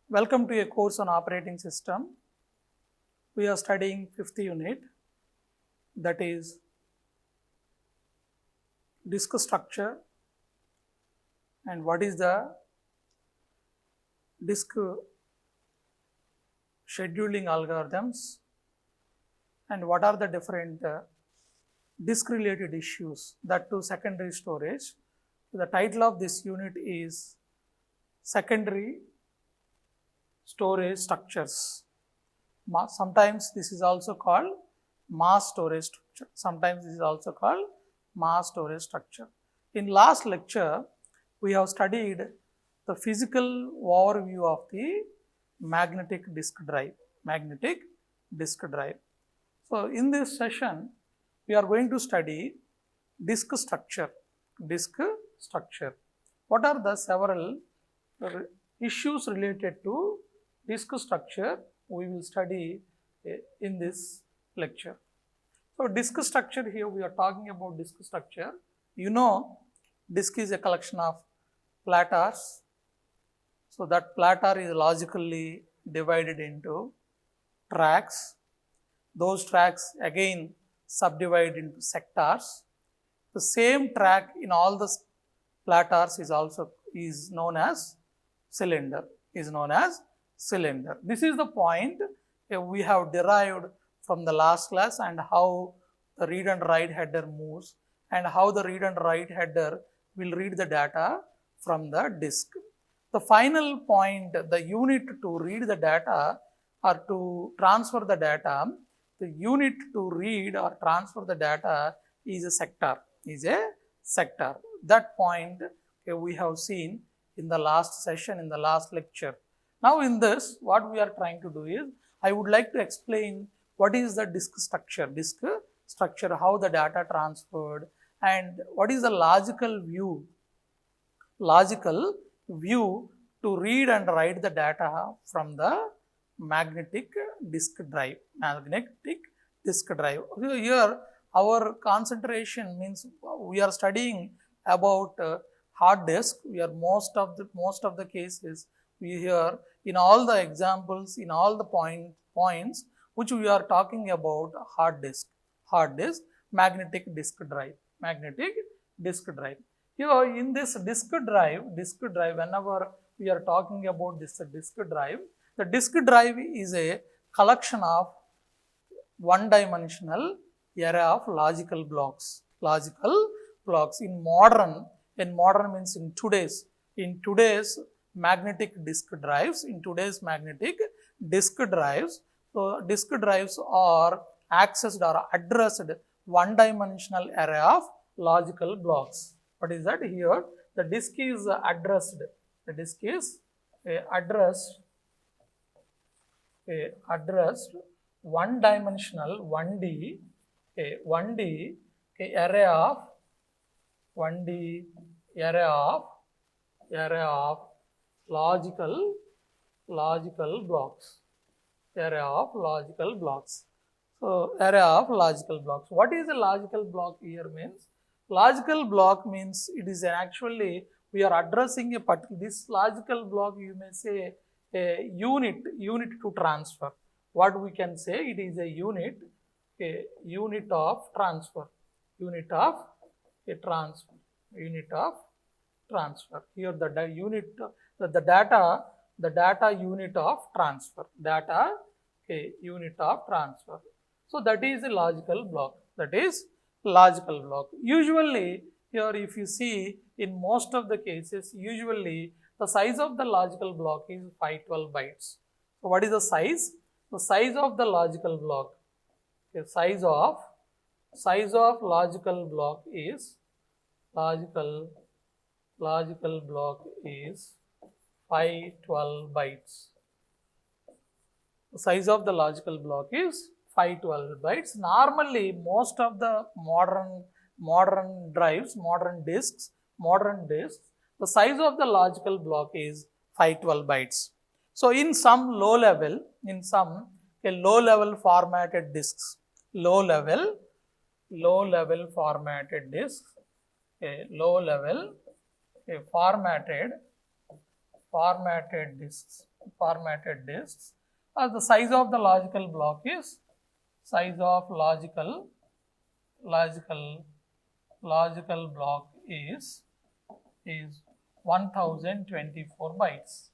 Welcome to a course on operating system. We are studying 5th unit, that is disk structure and what is the disk scheduling algorithms and what are the different disk related issues, that to secondary storage. The title of this unit is secondary storage structures. Sometimes this is also called mass storage structure. Sometimes this is also called mass storage structure. In last lecture, we have studied the physical overview of the magnetic disk drive. Magnetic disk drive. So in this session, we are going to study disk structure. Disk structure. What are the several issues related to disk structure we will study in this lecture. So disk structure, here we are talking about disk structure. You know, disk is a collection of platters. So that platter is logically divided into tracks. Those tracks again subdivide into sectors. The same track in all the platters is known as cylinder. This is the point we have derived from the last class, and how the read and write header moves and how the read and write header will read the data from the disk. The final point, the unit to read the data or to transfer the data, the unit to read or transfer the data is a sector. That point we have seen in the last session, in the last lecture. Now in this, what we are trying to do is, I would like to explain what is the disk structure, how the data transferred, and what is the logical view to read and write the data from the magnetic disk drive. Here our concentration means we are studying about hard disk. We are most of the cases we hear in all the examples, in all the points which we are talking about hard disk, magnetic disk drive. Here in this disk drive, whenever we are talking about this disk drive, the disk drive is a collection of one-dimensional array of logical blocks. In modern means in today's magnetic disk drives, so disk drives are accessed or addressed one-dimensional array of logical blocks. What is that? Here the disk is addressed. Addressed one-dimensional 1D array of logical blocks. So array of logical blocks. What is a logical block here means? Logical block means it is actually we are addressing a particular, this logical block you may say a unit to transfer. What we can say, it is a unit of transfer. Here the unit, the data unit of transfer. So that is a logical block. Usually here if you see in most of the cases, usually the size of the logical block is 512 bytes. So what is the size? The size of the logical block, size of logical block is 512 bytes. The size of the logical block is 512 bytes. Normally, most of the modern drives, modern disks, the size of the logical block is 512 bytes. So in some low level formatted disks, low level formatted disk, a low level, a formatted disks, the size of the logical block is logical block is 1024 bytes.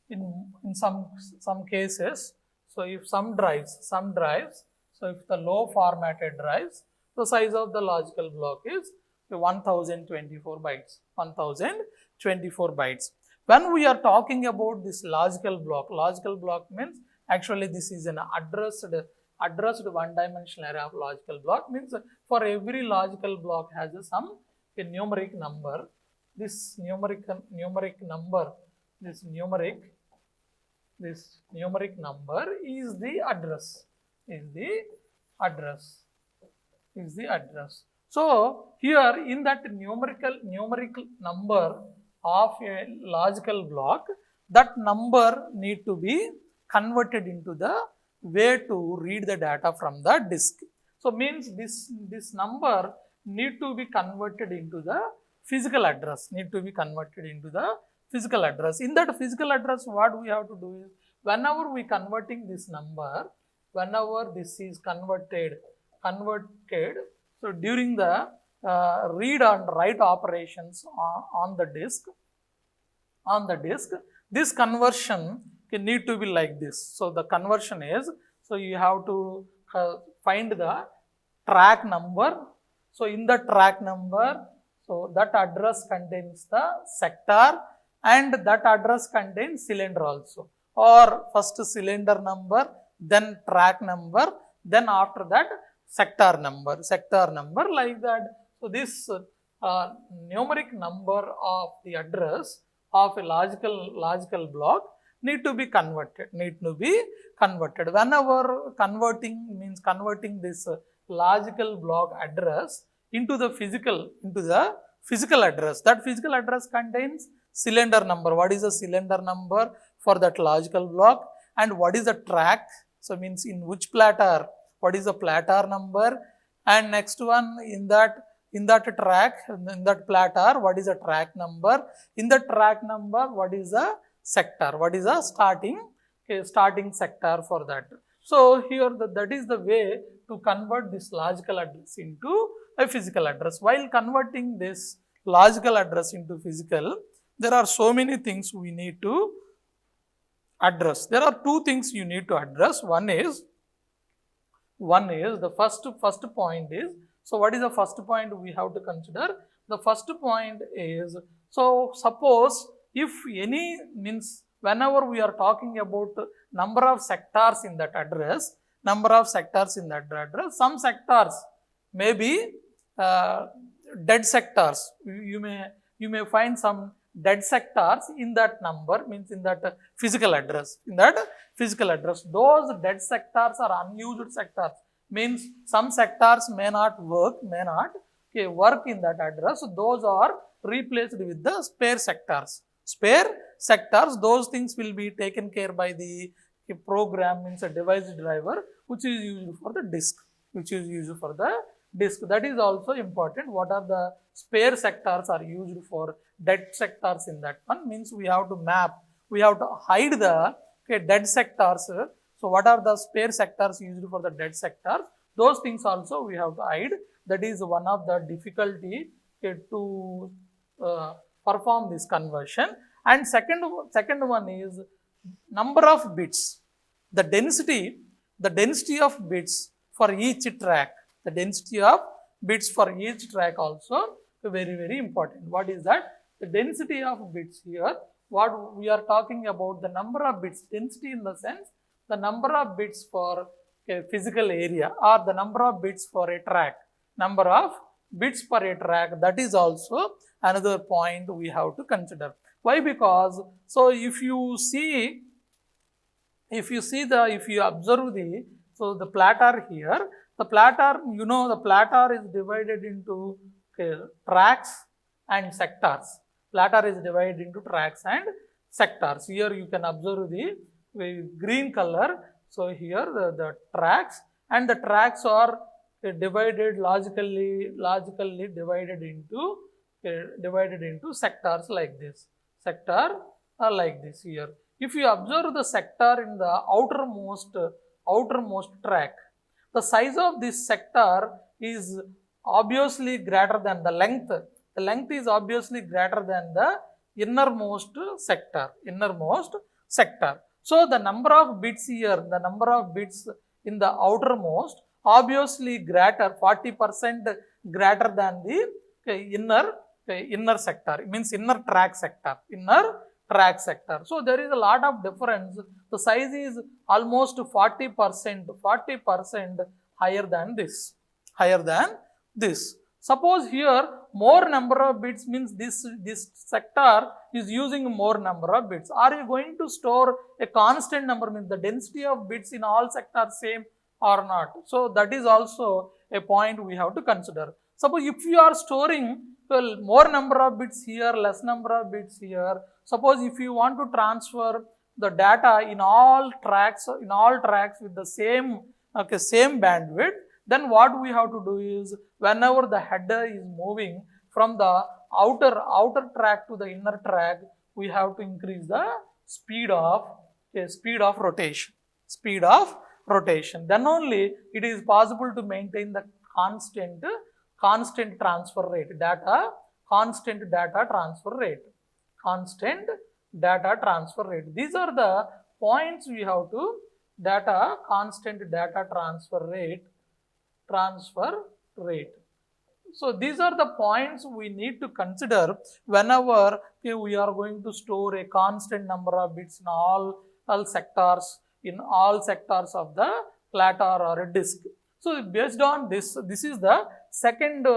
In some cases, so if some drives, so if the low formatted drives, the size of the logical block is 1024 bytes. When we are talking about this logical block means actually this is an addressed one-dimensional array of logical block, means for every logical block has a numeric number. This numeric number is the address. So here in that numerical number of a logical block, that number need to be converted into the way to read the data from the disk. So means this number need to be converted into the physical address. In that physical address, what we have to do is, whenever we converting this number, whenever this is converted, so during the read and write operations on the disk, this conversion can need to be like this. So the conversion is, so you have to find the track number. So in the track number, so that address contains the sector and that address contains cylinder also, or first cylinder number, then track number, then after that sector number like that. So this numeric number of the address of a logical block need to be converted. Whenever converting this logical block address into the physical address, that physical address contains cylinder number. What is the cylinder number for that logical block, and what is the track? So means in which platter, what is the platter number, and next one in that track, in that platter, what is the track number, in the track number, what is the sector, what is the starting sector for that. So here that is the way to convert this logical address into a physical address. While converting this logical address into physical, there are so many things we need to address. There are two things you need to address. One is the first point is, so what is the first point we have to consider? The first point is, so suppose if any means, whenever we are talking about number of sectors in that address, some sectors may be dead sectors. You may find some dead sectors in that number, means in that physical address. Those dead sectors are unused sectors, means some sectors may not work in that address. So those are replaced with the spare sectors. Those things will be taken care by the program, means a device driver, which is used for the disk. That is also important. What are the spare sectors are used for dead sectors in that one, means we have to hide the dead sectors. So what are the spare sectors used for the dead sectors? Those things also we have to hide. That is one of the difficulty to perform this conversion. And second one is number of bits. The density of bits for each track. The density of bits for each track also very, very important. What is that? The density of bits here, what we are talking about, the number of bits, density in the sense, the number of bits for a physical area or the number of bits for a track. That is also another point we have to consider. Why? Because, so if you observe the platter here, the platter is divided into tracks and sectors. Here you can observe the green color. So here the tracks, and the tracks are divided logically divided into sectors like this. Sector are like this here. If you observe the sector in the outermost track, the size of this sector is obviously greater than the length. The length is obviously greater than the innermost sector. So the number of bits here, the number of bits in the outermost obviously greater, 40% greater than the inner sector. It means inner track sector. So there is a lot of difference. The size is almost 40% higher than this. Suppose here more number of bits means this sector is using more number of bits. Are you going to store a constant number, means the density of bits in all sectors same or not? So that is also a point we have to consider. Suppose if you are storing more number of bits here, less number of bits here. Suppose if you want to transfer the data in all tracks with the same bandwidth, then what we have to do is, whenever the header is moving from the outer track to the inner track, we have to increase the speed of rotation. Then only it is possible to maintain the constant transfer rate, constant data transfer rate. These are the points we have to constant data transfer rate. So these are the points we need to consider whenever we are going to store a constant number of bits in all sectors of the platter or a disk. So based on this is the second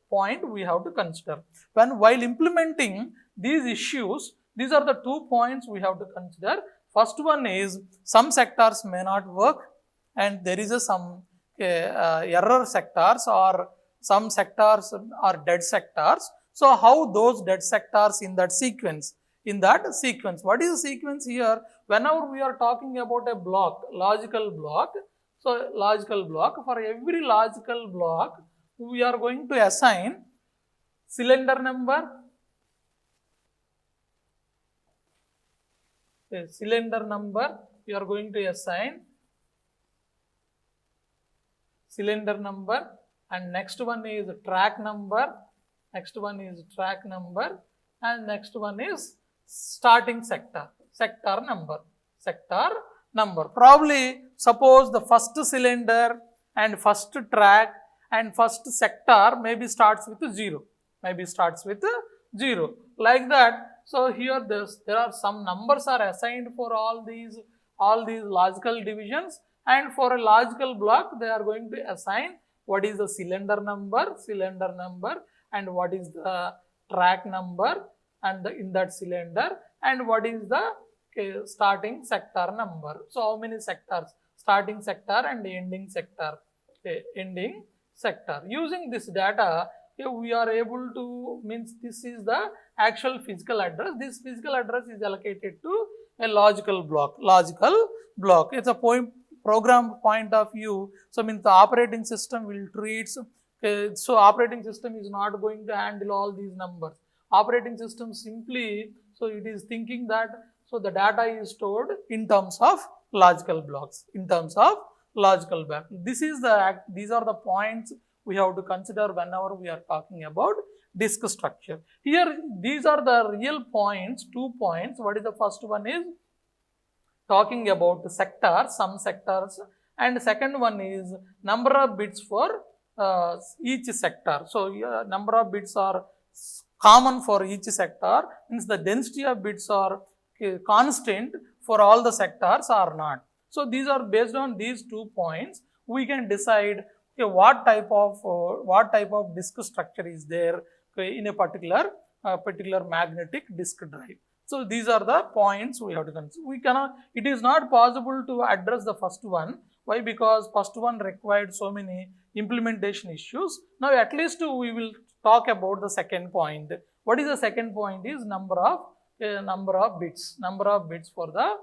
point we have to consider. While implementing these issues, these are the 2 points we have to consider. First one is, some sectors may not work and there is some error sectors, or some sectors are dead sectors. So how those dead sectors in that sequence? What is the sequence here? Whenever we are talking about a logical block, for every logical block, we are going to assign cylinder number, we are going to assign cylinder number, and next one is track number, and next one is starting sector number. Probably suppose the first cylinder and first track and first sector maybe starts with 0. Like that. So here there are some numbers are assigned for all these logical divisions, and for a logical block they are going to assign what is the cylinder number, and what is the track number and in that cylinder, and what is the starting sector number. So how many sectors? Starting sector and ending sector. Using this data, we are able to, means this is the actual physical address. This physical address is allocated to a logical block. It's a program point of view. So means the operating system will treat. So operating system is not going to handle all these numbers. Operating system simply, so it is thinking that, so the data is stored in terms of logical blocks. These are the points we have to consider whenever we are talking about disk structure. Here, these are the real points, 2 points. What is the first one is talking about the sectors, some sectors, and second one is number of bits for each sector. So number of bits are common for each sector, means the density of bits are constant for all the sectors or not. So these are based on these 2 points, we can decide what type of disk structure is there in a particular magnetic disk drive. So these are the points we have to consider. It is not possible to address the first one. Why? Because first one required so many implementation issues. Now at least we will talk about the second point. What is the second point? Is number of bits for the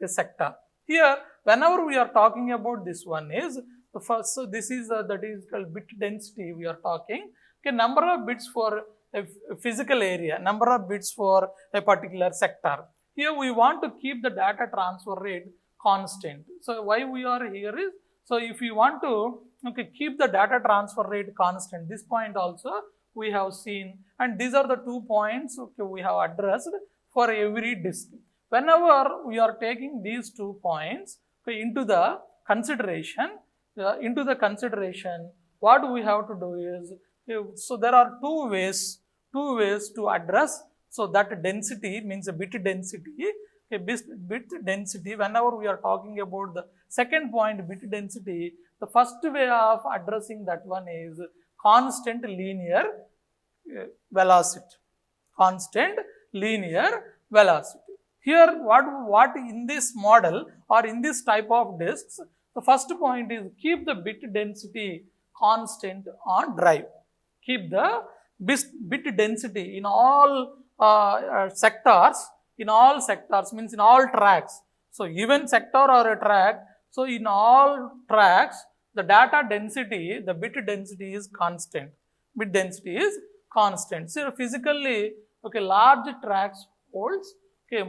sector. Here, whenever we are talking about this one is, The first, so this is that is called bit density we are talking. Okay, number of bits for a physical area, number of bits for a particular sector. Here we want to keep the data transfer rate constant. So why we are here is, so if you want to keep the data transfer rate constant, this point also we have seen, and these are the 2 points we have addressed for every disk. Whenever we are taking these 2 points into the consideration, what we have to do is, so there are two ways to address. So that density means a bit density. Bit density, whenever we are talking about the second point, bit density, the first way of addressing that one is constant linear velocity. Constant linear velocity. Here, what in this model or in this type of disks, the first point is keep the bit density constant on drive. Keep the bit density in all sectors, means in all tracks. So even sector or a track, so in all tracks, the data density, the bit density is constant. Bit density is constant. So physically, large tracks holds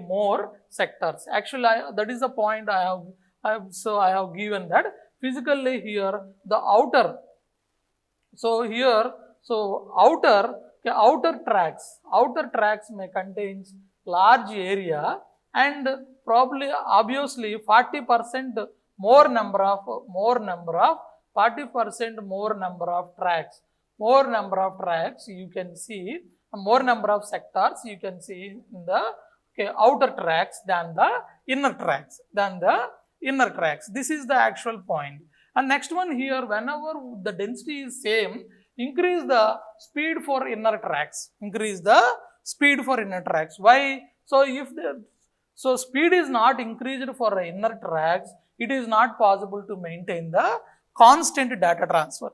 more sectors. Actually, that is the point I have given that physically here the outer. So here, so outer tracks may contain large area and probably obviously 40% more number of tracks. More number of tracks you can see, more number of sectors you can see in the outer tracks than the inner tracks. This is the actual point. And next one here, whenever the density is same, increase the speed for inner tracks. Why? So if the speed is not increased for inner tracks, it is not possible to maintain the constant data transfer.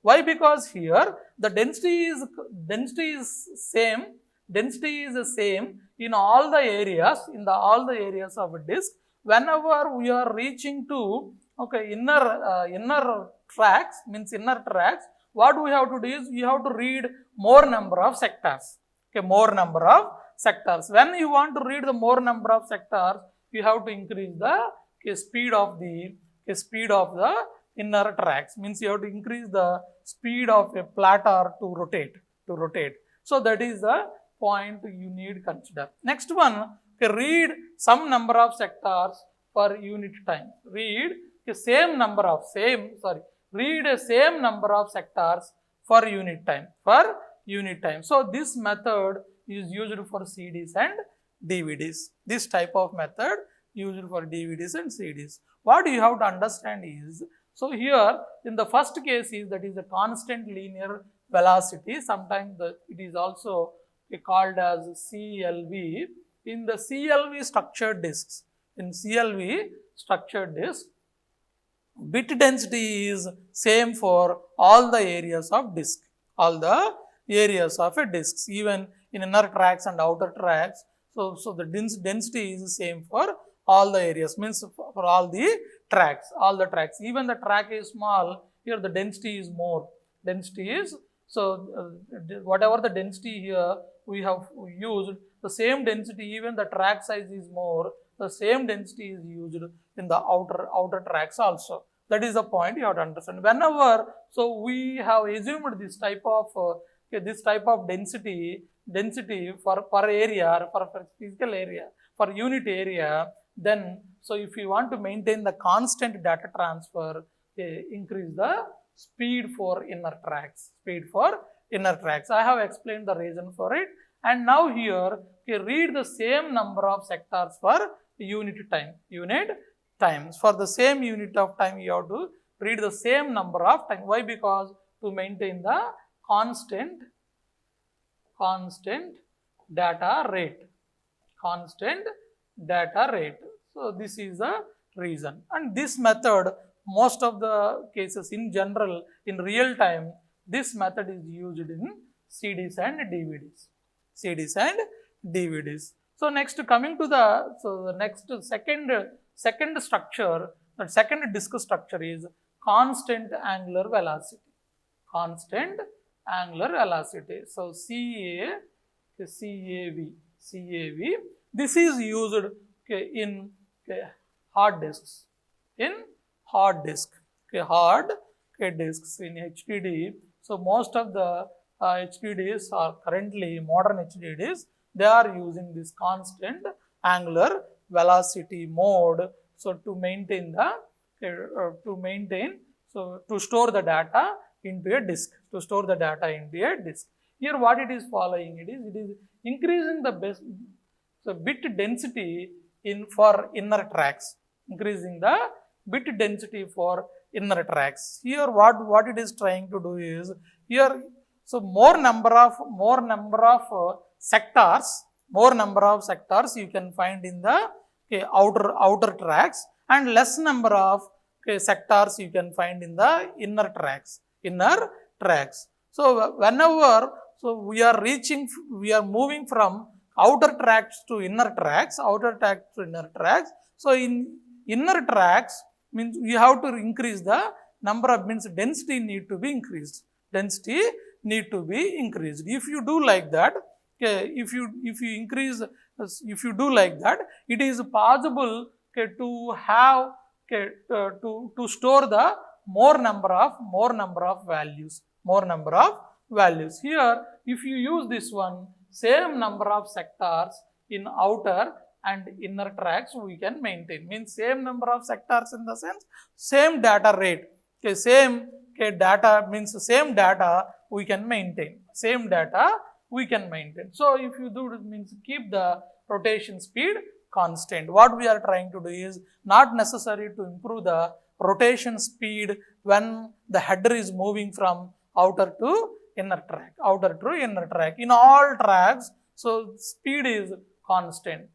Why? Because here the density is same in all the areas of a disk. Whenever we are reaching to inner tracks, what we have to do is we have to read more number of sectors. When you want to read the more number of sectors, you have to increase the speed of the inner tracks. Means you have to increase the speed of a platter to rotate. So that is the point you need to consider. Next one, read some number of sectors per unit time. Read a same number of sectors for unit time. So this method is used for CDs and DVDs. This type of method used for DVDs and CDs. What you have to understand is, so here in the first case is that is a constant linear velocity. Sometimes it is also called as CLV. In the CLV structured disks, bit density is same for all the areas of disk, even in inner tracks and outer tracks. So the density is same for all the areas, means for all the tracks. Even the track is small, here the density is more. Whatever the density here we have used, the same density, even the track size is more, the same density is used in the outer tracks also. That is the point you have to understand. Whenever, so we have assumed this type of density for per area, for physical area, for unit area, then so if you want to maintain the constant data transfer, increase the speed for inner tracks. I have explained the reason for it. And now here, read the same number of sectors for unit time. For the same unit of time, you have to read the same number of time. Why? Because to maintain the constant data rate. So this is the reason. And this method, most of the cases in general, in real time, this method is used in CDs and DVDs. So next, coming to the second structure, The second disk structure is constant angular velocity. Constant angular velocity. So CAV. This is used in hard disks. In hard disk, hard disks in HDD. So most of the HDDs are currently modern HDDs. They are using this constant angular velocity mode. So to maintain the to store the data into a disk. To store the data into a disk. Here, what it is following? It is increasing the bit density for inner tracks. Increasing the bit density for inner tracks. Here, what it is trying to do is here. So more number of sectors you can find in the outer tracks, and less number of sectors you can find in the inner tracks. So whenever we are moving from outer tracks to inner tracks. So in inner tracks means you have to increase the number of density need to be increased. If you do like that, if you do like that, it is possible to have to store the more number of values. Here, if you use this one, same number of sectors in outer and inner tracks we can maintain. Means same number of sectors in the sense same data rate. Same data means same data we can maintain. So if you do it means keep the rotation speed constant. What we are trying to do is not necessary to improve the rotation speed when the header is moving from outer to inner track. In all tracks, so speed is constant.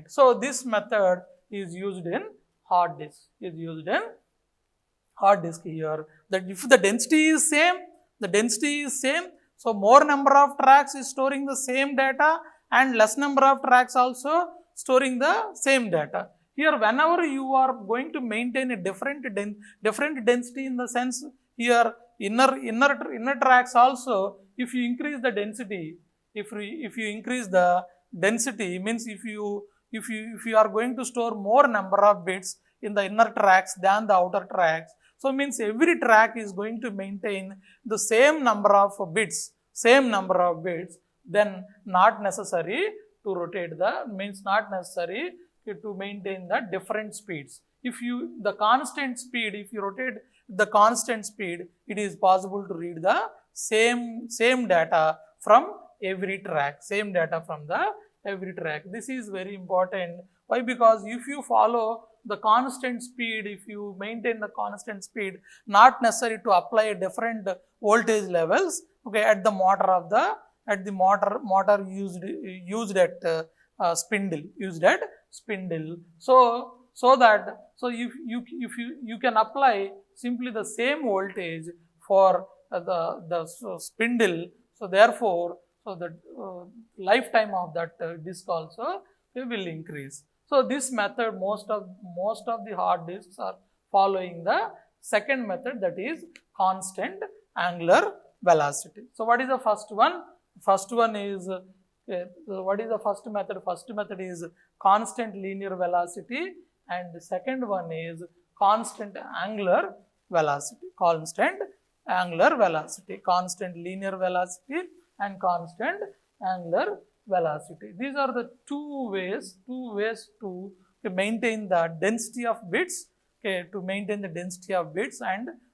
So this method is used in hard disk. Here. That if the density is same, so more number of tracks is storing the same data, and less number of tracks also storing the same data. Here, whenever you are going to maintain a different density in the sense here inner tracks also, if you increase the density, means if you are going to store more number of bits in the inner tracks than the outer tracks, so means every track is going to maintain the same number of bits, then not necessary to rotate not necessary to maintain the different speeds. If you rotate the constant speed, it is possible to read the same data from every track. This is very important. Why? Because if you follow the constant speed, if you maintain the constant speed, not necessary to apply different voltage levels at the motor used at spindle. So if you can apply simply the same voltage for the spindle, so therefore the lifetime of that disk also will increase. So this method, most of the hard disks are following the second method, that is constant angular velocity. So what is the first one? What is the first method? First method is constant linear velocity, and the second one is constant angular velocity. Constant linear velocity and constant angular velocity. These are the two ways to maintain the density of bits, and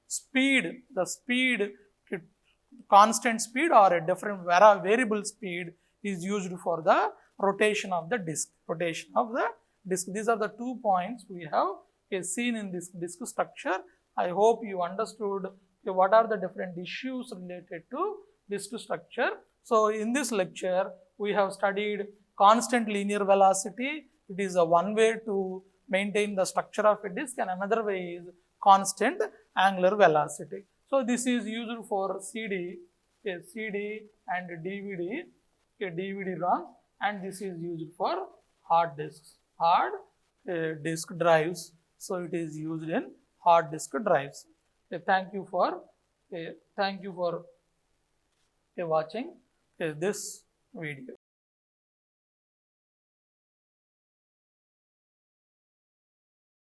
speed. The speed, constant speed or a different variable speed is used for the rotation of the disk. These are the 2 points we have seen in this disk structure. I hope you understood what are the different issues related to disk structure. So in this lecture, we have studied constant linear velocity. It is one way to maintain the structure of a disk, and another way is constant angular velocity. So this is used for CD and DVD-ROM, and this is used for hard disk drives. So it is used in hard disk drives. Thank you for watching this video.